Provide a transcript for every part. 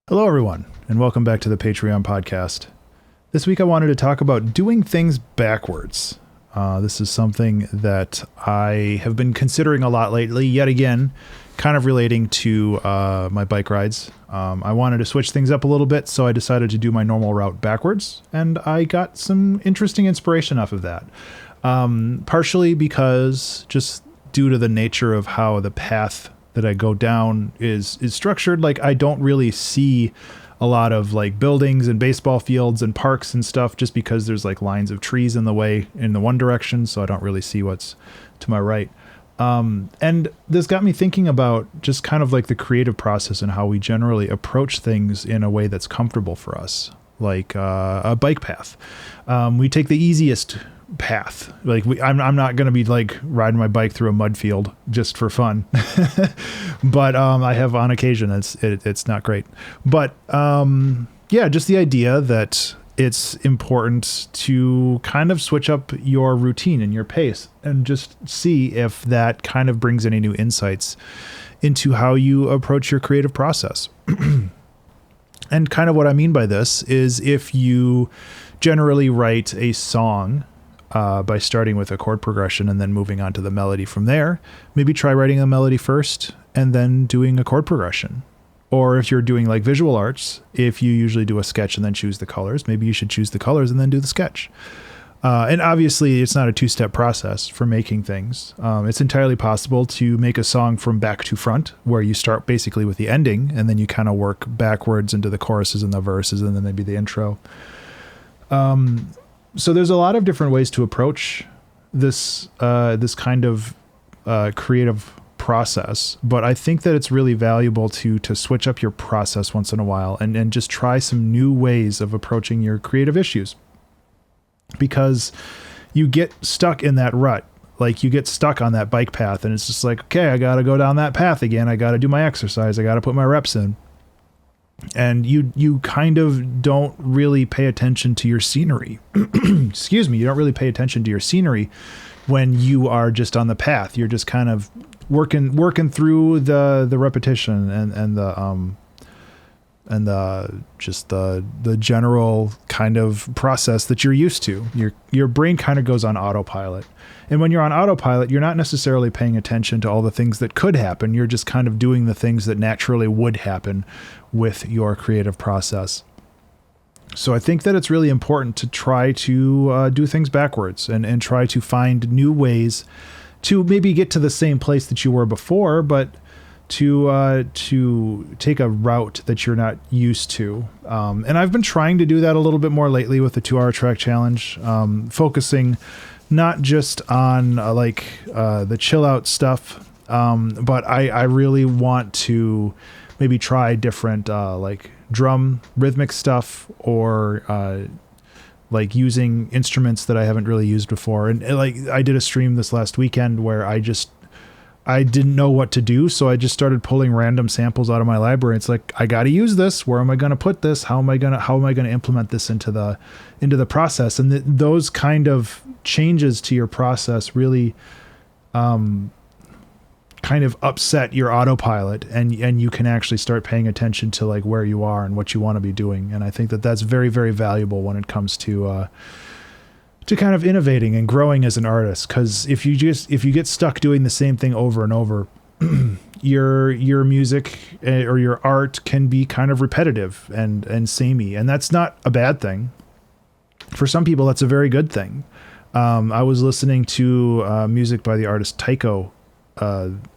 Hello, everyone, and welcome back to the Patreon podcast. This week I wanted to talk about doing things backwards. This is something that I have been considering a lot lately, yet again, kind of relating to my bike rides. I wanted to switch things up a little bit, so I decided to do my normal route backwards, and I got some interesting inspiration off of that. Partially because just due to the nature of how the path that I go down is structured, like I don't really see a lot of like buildings and baseball fields and parks and stuff, just because there's like lines of trees in the way in the one direction, so I don't really see what's to my right. And this got me thinking about just kind of like the creative process and how we generally approach things in a way that's comfortable for us, like a bike path. We take the easiest path. Like I'm not going to be like riding my bike through a mud field just for fun, but I have on occasion. It's not great, but yeah, just the idea that it's important to kind of switch up your routine and your pace and just see if that kind of brings any new insights into how you approach your creative process. And kind of what I mean by this is if you generally write a song by starting with a chord progression and then moving on to the melody from there, maybe try writing a melody first and then doing a chord progression. Or if you're doing like visual arts, if you usually do a sketch and then choose the colors, maybe you should choose the colors and then do the sketch. And obviously it's not a two-step process for making things. It's entirely possible to make a song from back to front, where you start basically with the ending and then you kind of work backwards into the choruses and the verses and then maybe the intro. So there's a lot of different ways to approach this kind of creative process, but I think that it's really valuable to switch up your process once in a while and just try some new ways of approaching your creative issues, because you get stuck in that rut. Like you get stuck on that bike path and it's just like, okay, I got to go down that path again. I got to do my exercise. I got to put my reps in. And you kind of don't really pay attention to your scenery. Excuse me. You don't really pay attention to your scenery when you are just on the path. You're just kind of working through the repetition and the general kind of process that you're used to. Your brain kind of goes on autopilot. And when you're on autopilot, you're not necessarily paying attention to all the things that could happen. You're just kind of doing the things that naturally would happen with your creative process. So I think that it's really important to try to do things backwards and try to find new ways to maybe get to the same place that you were before, but to take a route that you're not used to. And I've been trying to do that a little bit more lately with the 2-hour track challenge, focusing not just on the chill out stuff, but I really want to maybe try different like drum rhythmic stuff, or like using instruments that I haven't really used before. And like I did a stream this last weekend where I didn't know what to do, so I just started pulling random samples out of my library. It's like, I got to use this. Where am I going to put this? How am I going to implement this into the process? And those kind of changes to your process really kind of upset your autopilot, and you can actually start paying attention to like where you are and what you want to be doing. And I think that that's very, very valuable when it comes to kind of innovating and growing as an artist. Because if you get stuck doing the same thing over and over, your music or your art can be kind of repetitive and samey, and that's not a bad thing. For some people, that's a very good thing. I was listening to music by the artist Tycho,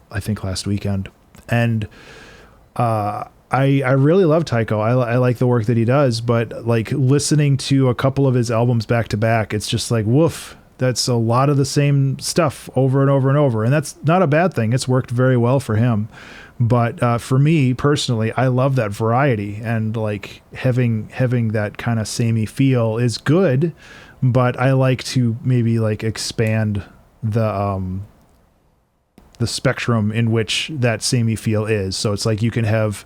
I think last weekend, and I really love Tycho. I like the work that he does, but like listening to a couple of his albums back to back, it's just like, woof, that's a lot of the same stuff over and over and over. And that's not a bad thing. It's worked very well for him. But for me personally, I love that variety, and like having that kind of samey feel is good, but I like to maybe like expand the spectrum in which that samey feel is. So it's like you can have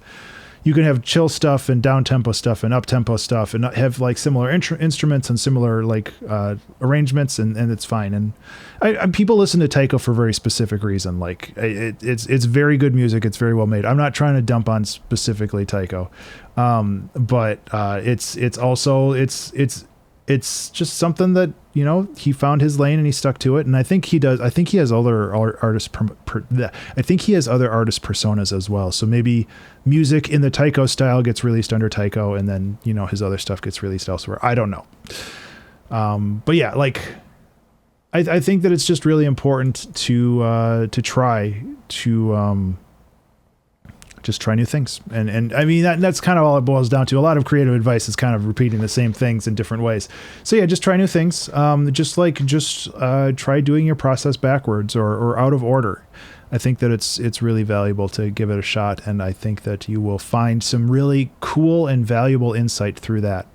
you can have chill stuff and down tempo stuff and up tempo stuff and have like similar instruments and similar like arrangements, and it's fine. And people listen to Taiko for a very specific reason. Like it's very good music. It's very well made. I'm not trying to dump on specifically Taiko, but it's also it's just something that, you know, he found his lane and he stuck to it. And I think he does. I think he has other artist. I think he has other artist personas as well. So maybe music in the Taiko style gets released under Taiko, and then, you know, his other stuff gets released elsewhere. I don't know. But yeah, like I think that it's just really important to try to just try new things. And I mean, that's kind of all it boils down to. A lot of creative advice is kind of repeating the same things in different ways. So yeah, just try new things. Just try doing your process backwards or out of order. I think that it's really valuable to give it a shot. And I think that you will find some really cool and valuable insight through that.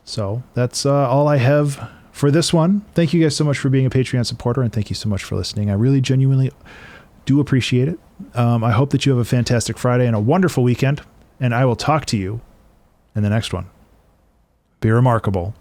So that's all I have for this one. Thank you guys so much for being a Patreon supporter, and thank you so much for listening. I really genuinely do appreciate it. I hope that you have a fantastic Friday and a wonderful weekend, and I will talk to you in the next one. Be remarkable.